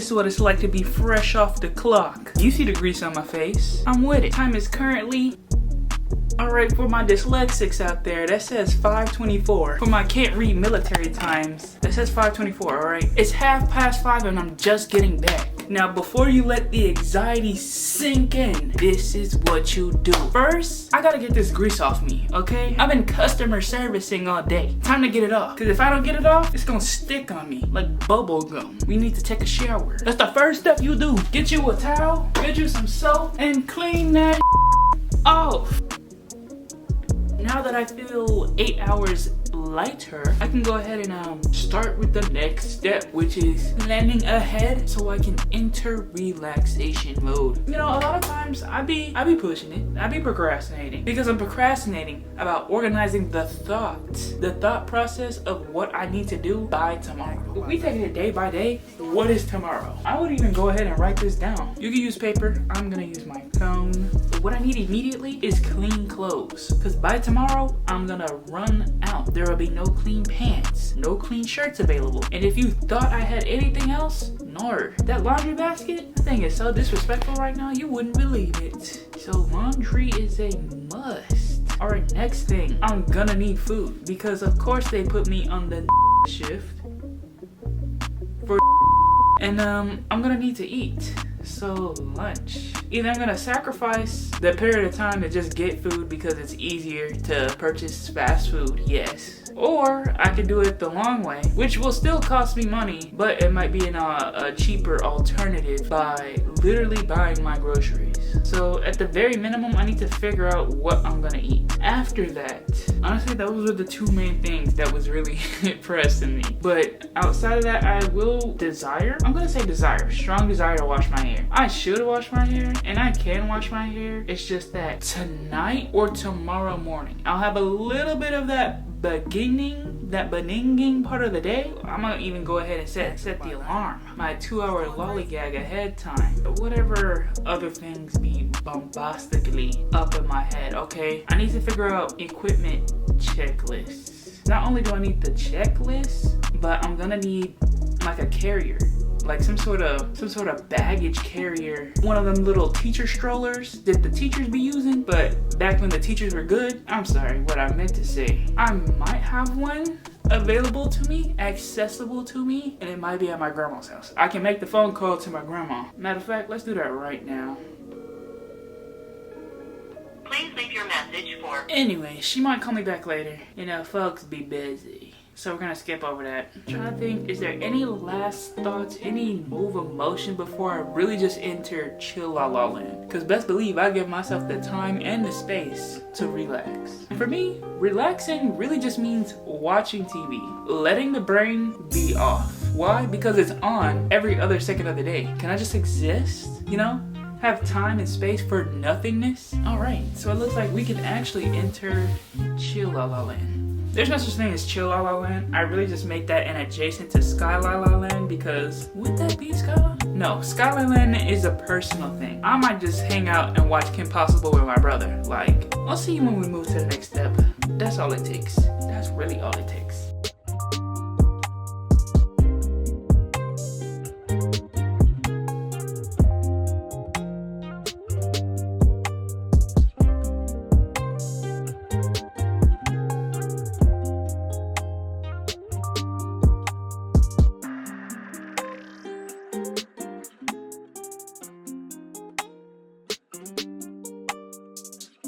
is what it's like to be fresh off the clock. You see the grease on my face. I'm with it. Time is currently... Alright, for my dyslexics out there, that says 5:24. For my can't read military times, that says 5:24, alright? It's 5:30 and I'm just getting back. Now, before you let the anxiety sink in, this is what you do. First, I gotta get this grease off me, okay? I've been customer servicing all day. Time to get it off. Cause if I don't get it off, it's gonna stick on me like bubble gum. We need to take a shower. That's the first step you do. Get you a towel, get you some soap, and clean that off. Now that I feel 8 hours lighter, I can go ahead and start with the next step, which is planning ahead so I can enter relaxation mode. You know, a lot of times I be pushing it. I be procrastinating because I'm procrastinating about organizing the thought process of what I need to do by tomorrow. If we take it day by day, what is tomorrow? I would even go ahead and write this down. You can use paper. I'm gonna use my phone. But what I need immediately is clean clothes, because by tomorrow I'm gonna run out. There will be no clean pants, no clean shirts available. And if you thought I had anything else, no. That laundry basket, that thing is so disrespectful right now, you wouldn't believe it. So laundry is a must. Alright, next thing, I'm gonna need food, because of course they put me on the shift for and I'm gonna need to eat. So lunch. Either I'm gonna sacrifice the period of time to just get food because it's easier to purchase fast food, yes. Or I could do it the long way, which will still cost me money, but it might be a cheaper alternative by literally buying my groceries. So at the very minimum, I need to figure out what I'm gonna eat. After that, honestly, those were the two main things that was really pressing me. But outside of that, I will I'm gonna say strong desire to wash my hair. I should wash my hair, and I can wash my hair. It's just that tonight or tomorrow morning, I'll have a little bit of that beninging part of the day. I'm gonna even go ahead and set the alarm, my 2-hour lollygag ahead time. But whatever other things be bombastically up in my head, okay? I need to figure out equipment checklists. Not only do I need the checklist, but I'm gonna need like a carrier. Like some sort of baggage carrier. One of them little teacher strollers that the teachers be using, but back when the teachers were good. I'm sorry, what I meant to say. I might have one available to me, accessible to me, and it might be at my grandma's house. I can make the phone call to my grandma. Matter of fact, let's do that right now. Please leave your message for... Anyway, she might call me back later. You know, folks be busy. So we're gonna skip over that. I'm trying to think, is there any last thoughts, any move of motion before I really just enter chill la la land? Because best believe I give myself the time and the space to relax. For me, relaxing really just means watching TV, letting the brain be off. Why? Because it's on every other second of the day. Can I just exist, you know? Have time and space for nothingness? Alright, so it looks like we can actually enter chill la la land. There's no such thing as chill la la land. I really just make that an adjacent to sky la la land because would that be sky la? No, sky la land is a personal thing. I might just hang out and watch Kim Possible with my brother. Like, I'll see you when we move to the next step. That's all it takes. That's really all it takes.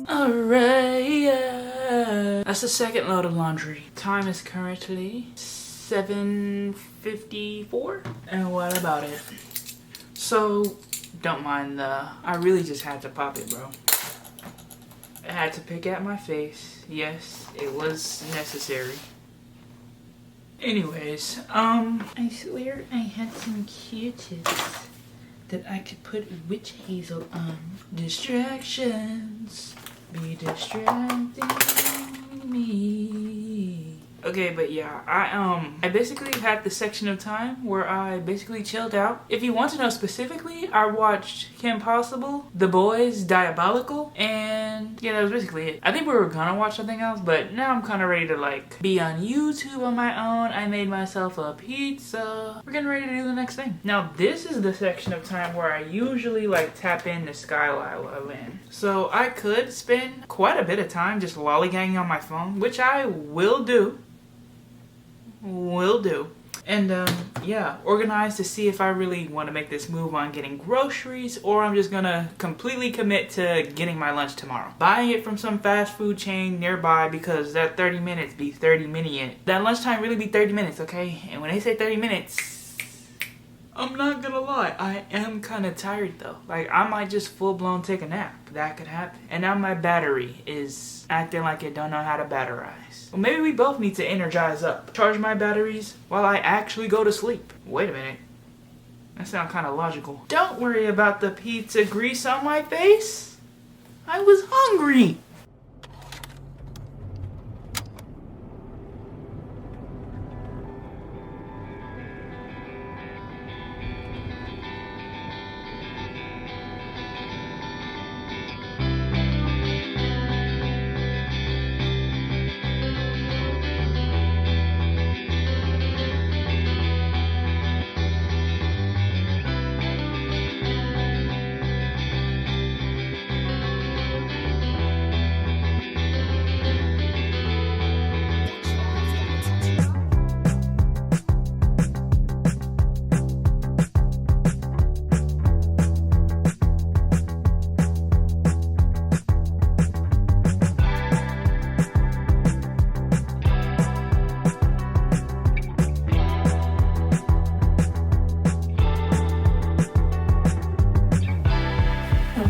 Alright, that's the second load of laundry. Time is currently 7:54. And what about it? So, don't mind I really just had to pop it, bro. I had to pick at my face. Yes, it was necessary. Anyways, I swear I had some Q-tips that I could put witch hazel on. Distractions be distracting me. Okay, but yeah, I basically had the section of time where I basically chilled out. If you want to know specifically, I watched Kim Possible, The Boys, Diabolical, and and yeah, that was basically it. I think we were gonna watch something else, but now I'm kind of ready to like be on YouTube on my own. I made myself a pizza. We're getting ready to do the next thing. Now this is the section of time where I usually like tap into Skyline. So I could spend quite a bit of time just lollygagging on my phone, which I will do. And yeah, organize to see if I really want to make this move on getting groceries, or I'm just gonna completely commit to getting my lunch tomorrow. Buying it from some fast food chain nearby, because that 30 minutes be 30 minutes. That lunchtime really be 30 minutes, okay? And when they say 30 minutes, I'm not gonna lie, I am kind of tired though. Like, I might just full-blown take a nap. That could happen. And now my battery is acting like it don't know how to batterize. Well, maybe we both need to energize up. Charge my batteries while I actually go to sleep. Wait a minute. That sounds kind of logical. Don't worry about the pizza grease on my face. I was hungry.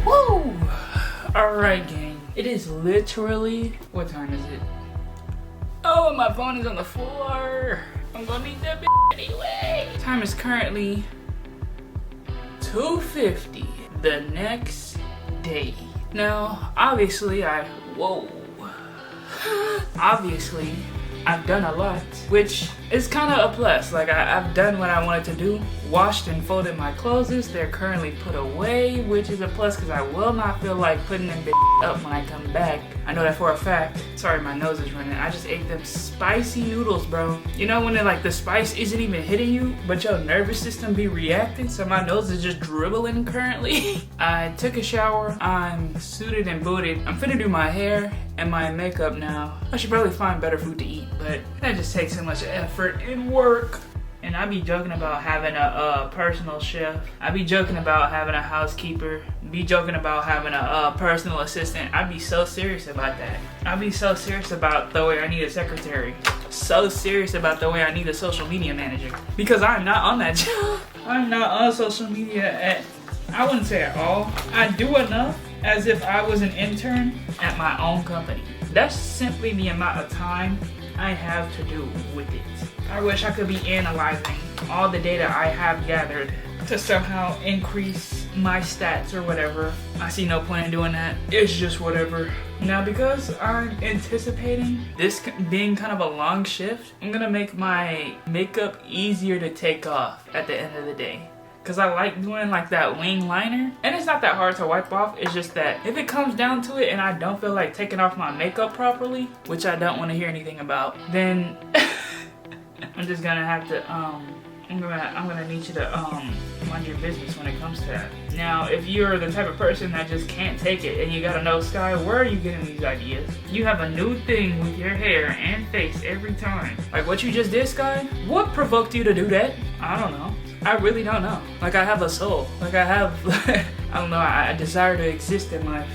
Woo! Alright, gang. It is literally... What time is it? Oh, my phone is on the floor. I'm gonna need that anyway. Time is currently 2:50 the next day. Now, obviously, obviously, I've done a lot, which is kind of a plus. Like, I've done what I wanted to do. Washed and folded my clothes. They're currently put away, which is a plus because I will not feel like putting them up when I come back. I know that for a fact. Sorry, my nose is running. I just ate them spicy noodles, bro. You know when the spice isn't even hitting you, but your nervous system be reacting, so my nose is just dribbling currently. I took a shower. I'm suited and booted. I'm finna do my hair and my makeup now. I should probably find better food to eat, but that just takes so much effort and work. And I be joking about having a personal chef. I be joking about having a housekeeper. Be joking about having a personal assistant. I be so serious about that. I be so serious about the way I need a secretary. So serious about the way I need a social media manager. Because I'm not on that job. I'm not on social media I wouldn't say at all. I do enough as if I was an intern at my own company. That's simply the amount of time I have to do with it. I wish I could be analyzing all the data I have gathered to somehow increase my stats or whatever. I see no point in doing that. It's just whatever. Now, because I'm anticipating this being kind of a long shift, I'm gonna make my makeup easier to take off at the end of the day. Cause I like doing like that wing liner, and it's not that hard to wipe off. It's just that if it comes down to it and I don't feel like taking off my makeup properly, which I don't want to hear anything about, then I'm just gonna have to I'm gonna need you to mind your business when it comes to that. Now, if you're the type of person that just can't take it and you gotta know, Sky, where are you getting these ideas? You have a new thing with your hair and face every time. Like what you just did, Sky? What provoked you to do that? I don't know. I really don't know. Like, I have a soul. Like, I have, I don't know, I desire to exist in life.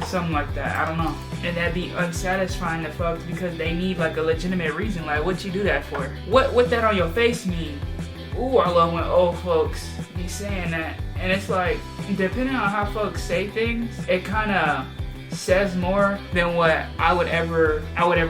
Something like that. I don't know. And that'd be unsatisfying to folks because they need, like, a legitimate reason. Like, what you do that for? What that on your face mean? Ooh, I love when old folks be saying that. And it's like, depending on how folks say things, it kind of says more than what I would ever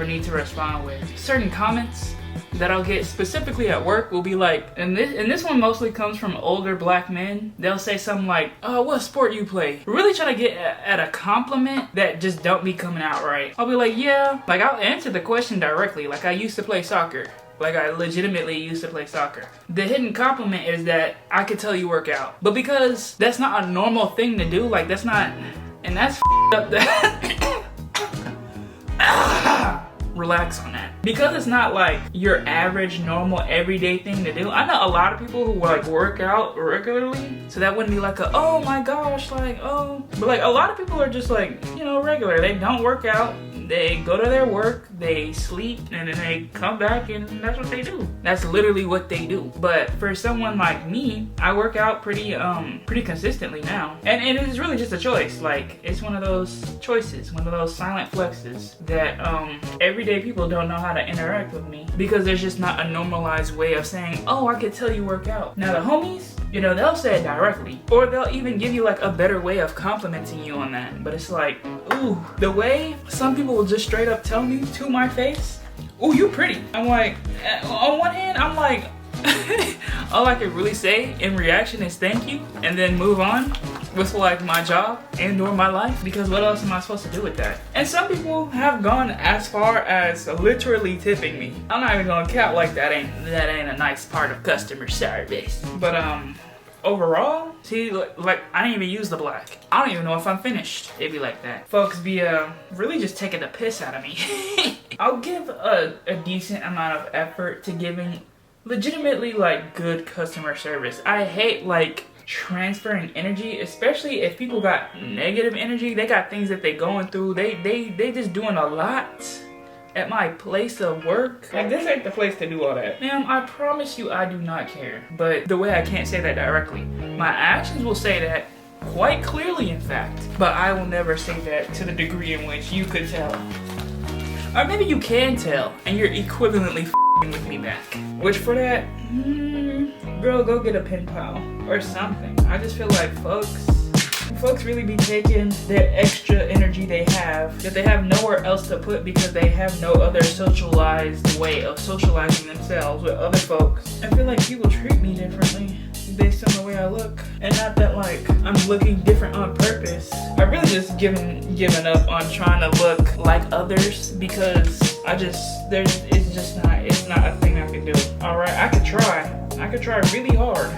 need to respond with. Certain comments that I'll get specifically at work will be like, and this one mostly comes from older black men. They'll say something like, "Oh, what sport you play?" Really try to get at a compliment that just don't be coming out right. I'll be like, yeah, like I'll answer the question directly. Like, I used to play soccer. Like, I legitimately used to play soccer. The hidden compliment is that I could tell you work out. But because that's not a normal thing to do, like that's not And that's up that. Relax on that. Because it's not like your average, normal, everyday thing to do. I know a lot of people who like work out regularly, so that wouldn't be like a, oh my gosh, like, oh. But like a lot of people are just like, you know, regular. They don't work out. They go to their work, they sleep, and then they come back, and that's what they do. That's literally what they do. But for someone like me, I work out pretty consistently now. And it is really just a choice. Like, it's one of those choices, one of those silent flexes that everyday people don't know how to interact with me, because there's just not a normalized way of saying, oh, I could tell you work out. Now the homies, you know, they'll say it directly, or they'll even give you like a better way of complimenting you on that. But it's like, ooh, the way some people will just straight up tell me to my face, ooh, you pretty. I'm like, on one hand, I'm like, all I can really say in reaction is thank you, and then move on with like my job and or my life, because what else am I supposed to do with that? And some people have gone as far as literally tipping me. I'm not even gonna count, like that ain't a nice part of customer service. But overall, see, like I didn't even use the black. I don't even know if I'm finished. It'd be like that. Folks be really just taking the piss out of me. I'll give a decent amount of effort to giving legitimately like good customer service. I hate like transferring energy, especially if people got negative energy. They got things that they going through. They just doing a lot at my place of work. Like, this ain't the place to do all that. Ma'am, I promise you I do not care. But the way I can't say that directly, my actions will say that quite clearly, in fact. But I will never say that to the degree in which you could tell. Or maybe you can tell, and you're equivalently f***ing with me back. Which for that, girl, go get a pen pal or something. I just feel like folks really be taking their extra energy they have, that they have nowhere else to put because they have no other socialized way of socializing themselves with other folks. I feel like people treat me differently based on the way I look, and not that like I'm looking different on purpose. I really just given up on trying to look like others, because it's not a thing I can do. Alright, I could try really hard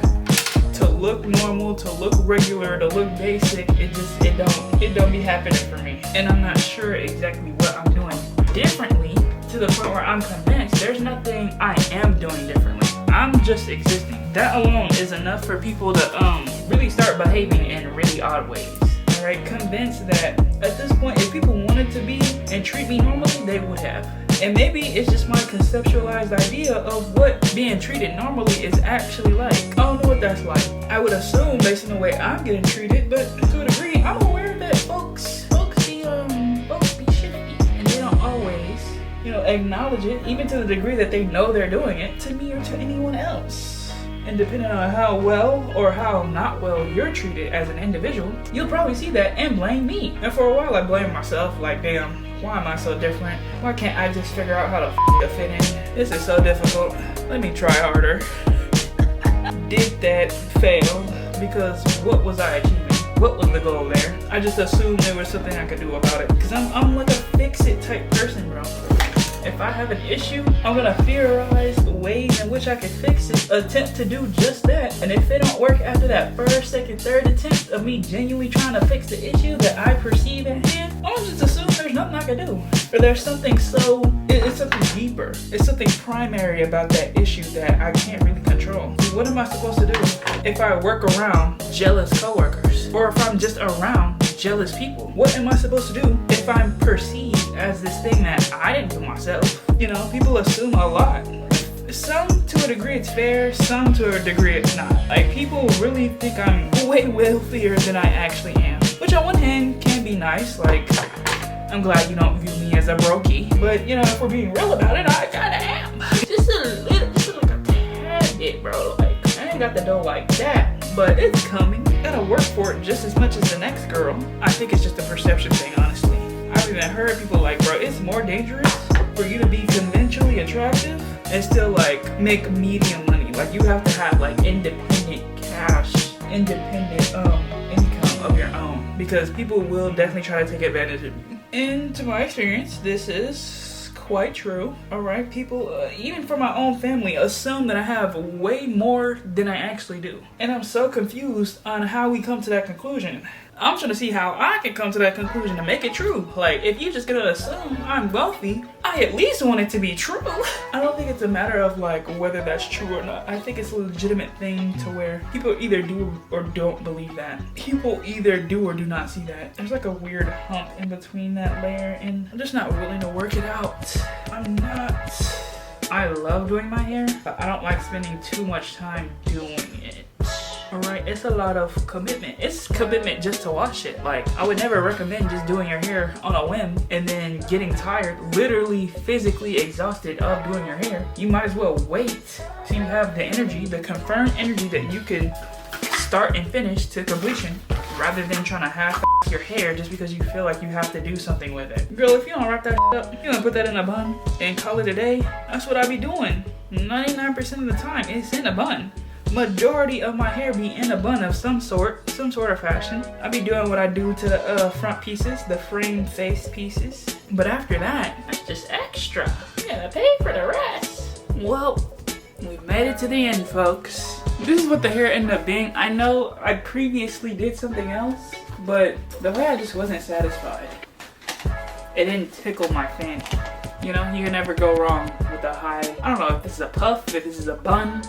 to look normal, to look regular, to look basic. It don't be happening for me. And I'm not sure exactly what I'm doing differently, to the point where I'm convinced there's nothing I am doing differently. I'm just existing. That alone is enough for people to really start behaving in really odd ways. Alright, convinced that at this point, if people wanted to be and treat me normally, they would have. And maybe it's just my conceptualized idea of what being treated normally is actually like. I don't know what that's like. I would assume based on the way I'm getting treated, but to a degree, I'm aware that folks be shifty, and they don't always, you know, acknowledge it, even to the degree that they know they're doing it, to me or to anyone else. And depending on how well or how not well you're treated as an individual, you'll probably see that and blame me. And for a while I blamed myself, like, damn, why am I so different? Why can't I just figure out how to fit in? This is so difficult. Let me try harder. Did that, failed, because what was I achieving? What was the goal there? I just assumed there was something I could do about it, because I'm like a fix-it type person, bro. If I have an issue, I'm gonna theorize ways in which I can fix it, attempt to do just that. And if it don't work after that first, second, third attempt of me genuinely trying to fix the issue that I perceive at hand, I'm gonna just assume there's nothing I can do. Or there's something it's something deeper. It's something primary about that issue that I can't really control. What am I supposed to do if I work around jealous coworkers? Or if I'm just around jealous people? What am I supposed to do if I'm perceived as this thing that I didn't do myself? You know, people assume a lot. Some to a degree it's fair, some to a degree it's not. Like, people really think I'm way wealthier than I actually am. Which on one hand can be nice, like, I'm glad you don't view me as a brokey. But, you know, if we're being real about it, I kinda am. Just like a tad bit, bro. Like, I ain't got the dough like that, but it's coming. Gotta work for it just as much as the next girl. I think it's just a perception thing, honestly. I've even heard people like, bro, it's more dangerous for you to be conventionally attractive and still like make medium money. Like, you have to have like independent cash, independent income of your own, because people will definitely try to take advantage of you. And to my experience, this is quite true. All right, people, even for my own family, assume that I have way more than I actually do. And I'm so confused on how we come to that conclusion. I'm trying to see how I can come to that conclusion to make it true. Like, if you just gonna assume I'm wealthy, I at least want it to be true. I don't think it's a matter of like whether that's true or not. I think it's a legitimate thing to where people either do or don't believe that. People either do or do not see that. There's like a weird hump in between that layer, and I'm just not willing to work it out. I love doing my hair, but I don't like spending too much time doing it. Alright, it's a lot of commitment. It's commitment just to wash it. Like, I would never recommend just doing your hair on a whim and then getting tired, literally physically exhausted of doing your hair. You might as well wait till you have the energy, the confirmed energy that you can start and finish to completion, rather than trying to half your hair just because you feel like you have to do something with it. Girl, if you don't wrap that up, if you don't put that in a bun and call it a day, that's what I be doing. 99% of the time, it's in a bun. Majority of my hair be in a bun of some sort of fashion. I be doing what I do to the front pieces, the frame face pieces. But after that, that's just extra. You gotta pay for the rest. Well, we made it to the end, folks. This is what the hair ended up being. I know I previously did something else, but the way I just wasn't satisfied. It didn't tickle my fancy. You know, you can never go wrong with a high, I don't know if this is a puff, if this is a bun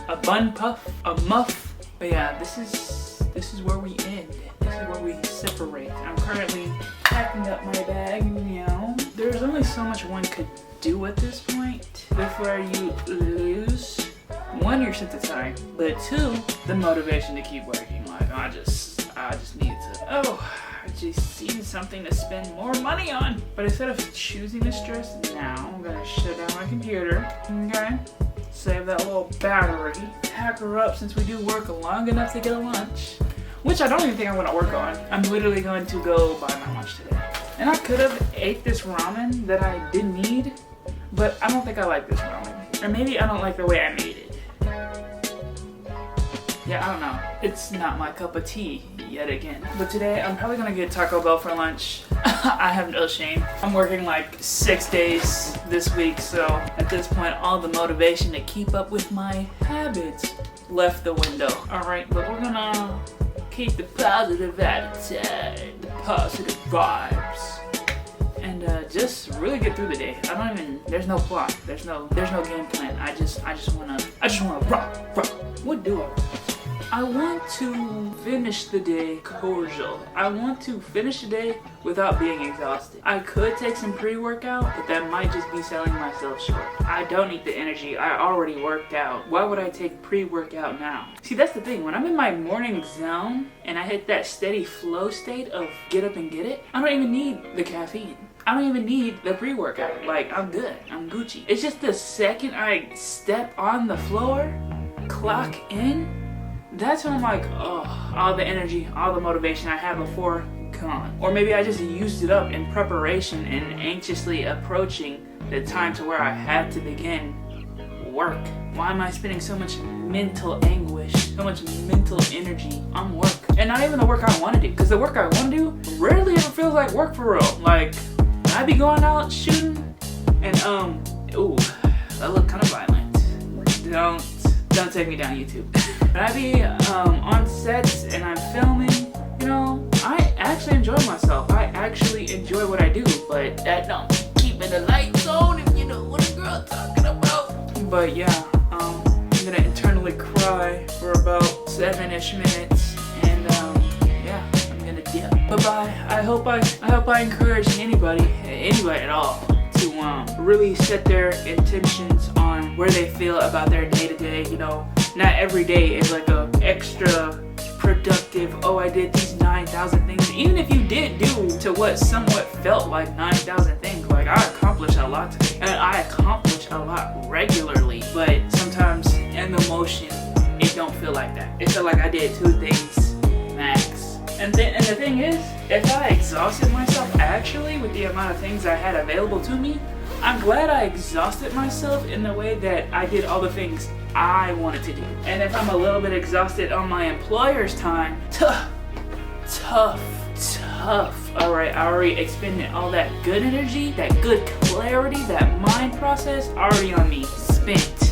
puff, a muff. But yeah, this is where we end. This is where we separate. I'm currently packing up my bag now. There's only so much one could do at this point before you lose, one, your sense of time, but two, the motivation to keep working. Like, I just need to, I just need something to spend more money on. But instead of choosing to stress now, I'm gonna shut down my computer, okay? Save that little battery, pack her up since we do work long enough to get a lunch, which I don't even think I'm gonna work on. I'm literally going to go buy my lunch today. And I could have ate this ramen that I didn't need, but I don't think I like this ramen. Or maybe I don't like the way I made it. Yeah, I don't know. It's not my cup of tea yet again. But today, I'm probably gonna get Taco Bell for lunch. I have no shame. I'm working like 6 days this week, so at this point, all the motivation to keep up with my habits left the window. All right, but we're gonna keep the positive attitude, the positive vibes, and just really get through the day. There's no plot. There's no game plan. I just wanna rock. What do I? I want to finish the day cordial. I want to finish the day without being exhausted. I could take some pre-workout, but that might just be selling myself short. I don't need the energy. I already worked out. Why would I take pre-workout now? See, that's the thing. When I'm in my morning zone and I hit that steady flow state of get up and get it, I don't even need the caffeine. I don't even need the pre-workout. Like, I'm good. I'm Gucci. It's just the second I step on the floor, clock in, that's when I'm like, oh, all the energy, all the motivation I had before, gone. Or maybe I just used it up in preparation and anxiously approaching the time to where I had to begin work. Why am I spending so much mental anguish, so much mental energy on work? And not even the work I want to do, because the work I want to do rarely ever feels like work for real. Like, I be going out shooting and ooh, that look kind of violent. Don't take me down YouTube. But I be on sets and I'm filming, you know, I actually enjoy myself. I actually enjoy what I do, but that don't keep the lights on if you know what a girl talking about. But yeah, I'm gonna internally cry for about 7-ish minutes, and yeah, I'm gonna dip. Bye-bye. I hope I encourage anybody at all to really set their intentions on where they feel about their day-to-day. You know, not every day is like a extra productive, oh, I did these 9,000 things. Even if you did do to what somewhat felt like 9,000 things, like I accomplished a lot today, and I accomplish a lot regularly, but sometimes in the motion it don't feel like that. It felt like I did 2 things max. And the thing is, if I exhausted myself actually with the amount of things I had available to me, I'm glad I exhausted myself in the way that I did all the things I wanted to do. And if I'm a little bit exhausted on my employer's time, tough. tough. Alright, I already expended all that good energy, that good clarity, that mind process already on me. Spent.